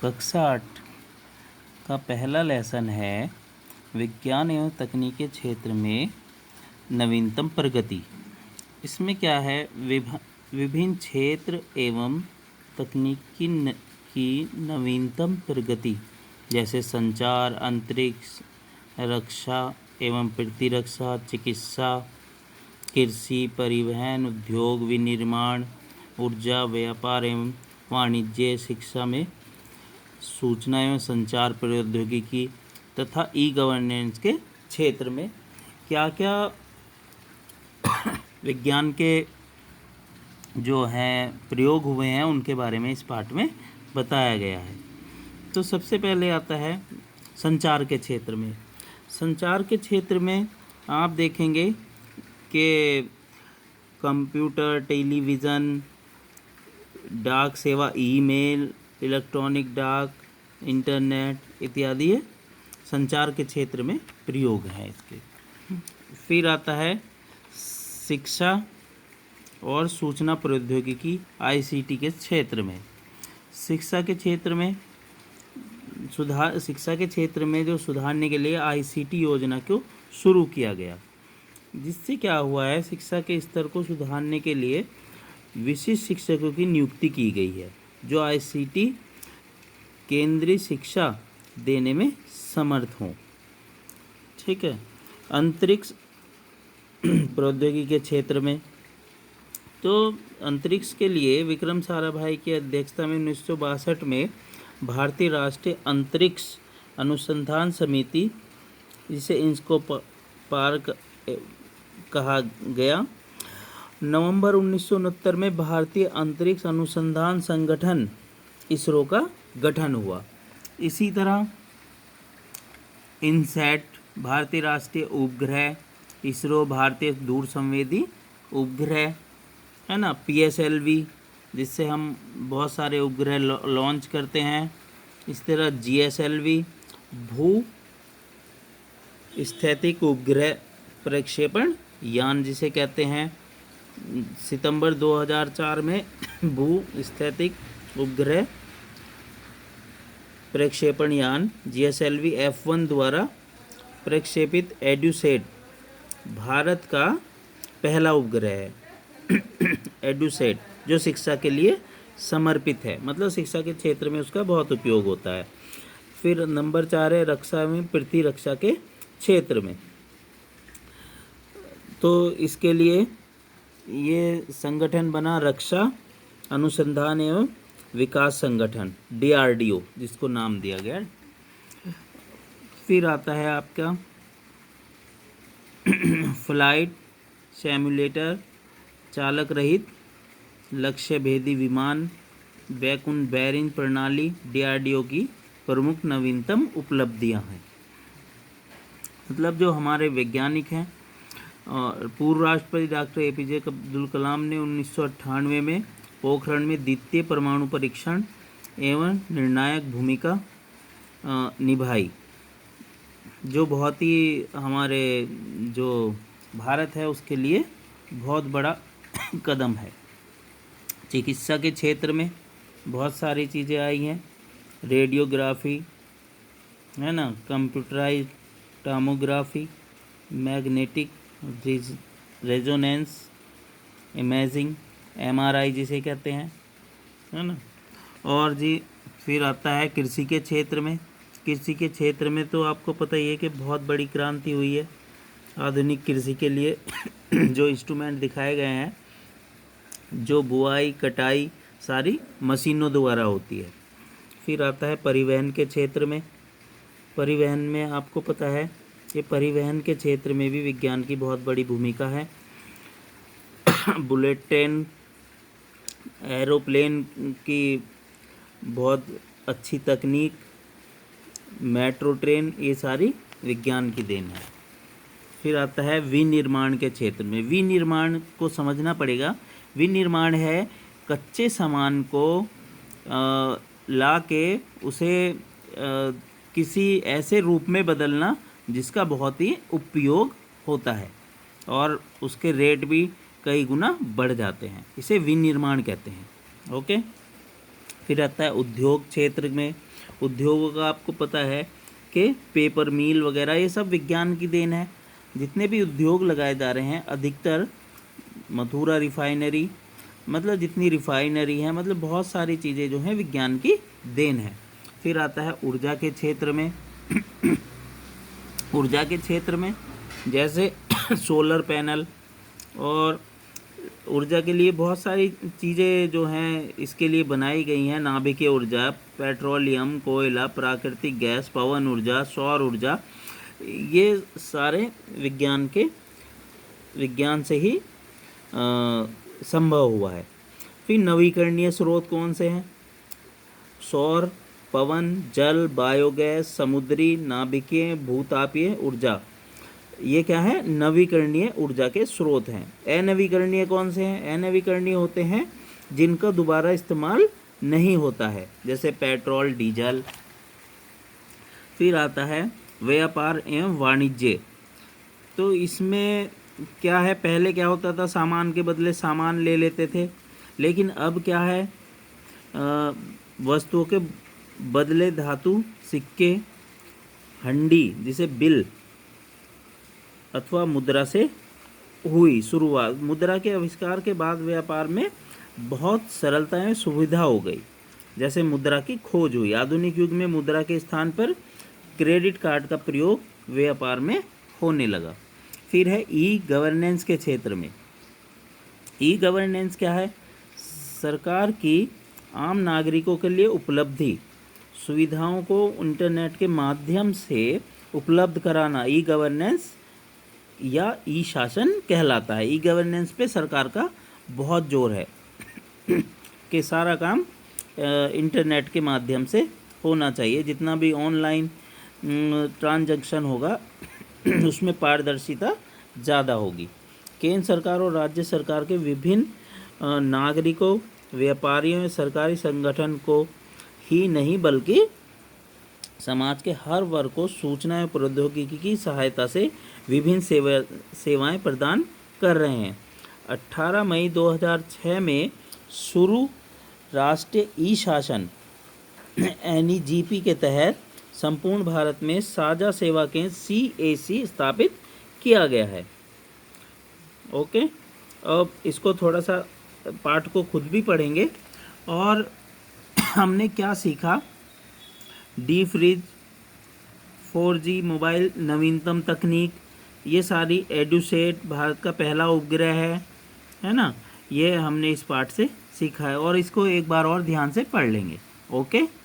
कक्षा 8 का पहला लेसन है विज्ञान एवं तकनीक के क्षेत्र में नवीनतम प्रगति। इसमें क्या है, विभिन्न क्षेत्र एवं तकनीकी की नवीनतम प्रगति, जैसे संचार, अंतरिक्ष, रक्षा एवं प्रतिरक्षा, चिकित्सा, कृषि, परिवहन, उद्योग, विनिर्माण, ऊर्जा, व्यापार एवं वाणिज्य, शिक्षा में सूचना एवं संचार प्रौद्योगिकी तथा ई गवर्नेंस के क्षेत्र में क्या क्या विज्ञान के जो हैं प्रयोग हुए हैं उनके बारे में इस पाठ में बताया गया है। तो सबसे पहले आता है संचार के क्षेत्र में। संचार के क्षेत्र में आप देखेंगे कि कंप्यूटर, टेलीविज़न, डाक सेवा, ईमेल, इलेक्ट्रॉनिक डाक, इंटरनेट इत्यादि ये संचार के क्षेत्र में प्रयोग हैं इसके। फिर आता है शिक्षा और सूचना प्रौद्योगिकी ICT के क्षेत्र में। शिक्षा के क्षेत्र में जो सुधारने के लिए ICT योजना को शुरू किया गया, जिससे क्या हुआ है, शिक्षा के स्तर को सुधारने के लिए विशिष्ट शिक्षकों की नियुक्ति की गई है जो ICT केंद्रीय शिक्षा देने में समर्थ हों। ठीक है। अंतरिक्ष प्रौद्योगिकी के क्षेत्र में तो अंतरिक्ष के लिए विक्रम साराभाई की अध्यक्षता में 1962 में भारतीय राष्ट्रीय अंतरिक्ष अनुसंधान समिति, जिसे इंस्को पार्क कहा गया, नवंबर 1969 में भारतीय अंतरिक्ष अनुसंधान संगठन इसरो का गठन हुआ। इसी तरह इनसैट भारतीय राष्ट्रीय उपग्रह, इसरो भारतीय दूरसंवेदी उपग्रह है ना, PSLV जिससे हम बहुत सारे उपग्रह लॉन्च करते हैं। इस तरह GSLV भू स्थैतिक उपग्रह प्रक्षेपण यान जिसे कहते हैं, सितंबर 2004 में भू स्थैतिक उपग्रह प्रक्षेपण यान GSLV F1 द्वारा प्रक्षेपित एडुसेट भारत का पहला उपग्रह है। एडुसेट जो शिक्षा के लिए समर्पित है, मतलब शिक्षा के क्षेत्र में उसका बहुत उपयोग होता है। फिर नंबर 4 है रक्षा एवं प्रतिरक्षा के क्षेत्र में। तो इसके लिए ये संगठन बना रक्षा अनुसंधान एवं विकास संगठन DRDO, जिसको नाम दिया गया। फिर आता है आपका फ्लाइट सिम्युलेटर, चालक रहित लक्ष्य भेदी विमान, बैकुंठ बैरिंग प्रणाली DRDO की प्रमुख नवीनतम उपलब्धियां हैं। मतलब जो हमारे वैज्ञानिक हैं, और पूर्व राष्ट्रपति डॉक्टर APJ अब्दुल कलाम ने 1998 में पोखरण में द्वितीय परमाणु परीक्षण एवं निर्णायक भूमिका निभाई, जो बहुत ही हमारे जो भारत है उसके लिए बहुत बड़ा कदम है। चिकित्सा के क्षेत्र में बहुत सारी चीज़ें आई हैं, रेडियोग्राफी है ना, computerize tomography, magnetic resonance imaging, MRI जिसे कहते हैं, है ना। और जी फिर आता है कृषि के क्षेत्र में। कृषि के क्षेत्र में तो आपको पता ही है कि बहुत बड़ी क्रांति हुई है। आधुनिक कृषि के लिए जो इंस्ट्रूमेंट दिखाए गए हैं, जो बुआई कटाई सारी मशीनों द्वारा होती है। फिर आता है परिवहन के क्षेत्र में। परिवहन में आपको पता है कि परिवहन के क्षेत्र में भी विज्ञान की बहुत बड़ी भूमिका है। बुलेट ट्रेन, एरोप्लेन की बहुत अच्छी तकनीक, मेट्रो ट्रेन, ये सारी विज्ञान की देन है। फिर आता है विनिर्माण के क्षेत्र में। विनिर्माण को समझना पड़ेगा। विनिर्माण है कच्चे सामान को ला के उसे किसी ऐसे रूप में बदलना जिसका बहुत ही उपयोग होता है और उसके रेट भी कई गुना बढ़ जाते हैं, इसे विनिर्माण कहते हैं। ओके। फिर आता है उद्योग क्षेत्र में। उद्योगों का आपको पता है कि पेपर मिल वगैरह ये सब विज्ञान की देन है। जितने भी उद्योग लगाए जा रहे हैं अधिकतर, मथुरा रिफाइनरी, मतलब जितनी रिफाइनरी है, मतलब बहुत सारी चीज़ें जो हैं विज्ञान की देन है। फिर आता है ऊर्जा के क्षेत्र में। ऊर्जा के क्षेत्र में जैसे सोलर पैनल, और ऊर्जा के लिए बहुत सारी चीज़ें जो हैं इसके लिए बनाई गई हैं। नाभिकीय ऊर्जा, पेट्रोलियम, कोयला, प्राकृतिक गैस, पवन ऊर्जा, सौर ऊर्जा, ये सारे विज्ञान से ही संभव हुआ है। फिर नवीकरणीय स्रोत कौन से हैं? सौर, पवन, जल, बायोगैस, समुद्री, नाभिकीय, भूतापीय ऊर्जा, ये क्या है? नवीकरणीय ऊर्जा के स्रोत हैं। अनवीकरणीय कौन से हैं? अनवीकरणीय होते हैं जिनका दोबारा इस्तेमाल नहीं होता है, जैसे पेट्रोल, डीजल। फिर आता है व्यापार एवं वाणिज्य। तो इसमें क्या है, पहले क्या होता था, सामान के बदले सामान ले लेते थे, लेकिन अब क्या है, वस्तुओं के बदले धातु, सिक्के, हंडी जिसे बिल अथवा मुद्रा से हुई शुरुआत। मुद्रा के आविष्कार के बाद व्यापार में बहुत सरलता एवं सुविधा हो गई, जैसे मुद्रा की खोज हुई। आधुनिक युग में मुद्रा के स्थान पर क्रेडिट कार्ड का प्रयोग व्यापार में होने लगा। फिर है ई गवर्नेंस के क्षेत्र में। ई गवर्नेंस क्या है? सरकार की आम नागरिकों के लिए उपलब्धि सुविधाओं को इंटरनेट के माध्यम से उपलब्ध कराना ई गवर्नेंस या ई शासन कहलाता है। ई गवर्नेंस पे सरकार का बहुत जोर है कि सारा काम इंटरनेट के माध्यम से होना चाहिए। जितना भी ऑनलाइन ट्रांजैक्शन होगा उसमें पारदर्शिता ज़्यादा होगी। केंद्र सरकार और राज्य सरकार के विभिन्न नागरिकों, व्यापारियों, सरकारी संगठन को ही नहीं बल्कि समाज के हर वर्ग को सूचना एवं प्रौद्योगिकी की सहायता से विभिन्न सेवाएं प्रदान कर रहे हैं। 18 मई 2006 में शुरू राष्ट्रीय ई शासन NEGP के तहत संपूर्ण भारत में साझा सेवा केंद्र CAC स्थापित किया गया है। ओके, अब इसको थोड़ा सा पाठ को खुद भी पढ़ेंगे। और हमने क्या सीखा? डी फ्रिज, 4G मोबाइल, नवीनतम तकनीक, ये सारी एडुसेट भारत का पहला उपग्रह है ना, ये हमने इस पाठ से सीखा है। और इसको एक बार और ध्यान से पढ़ लेंगे। ओके।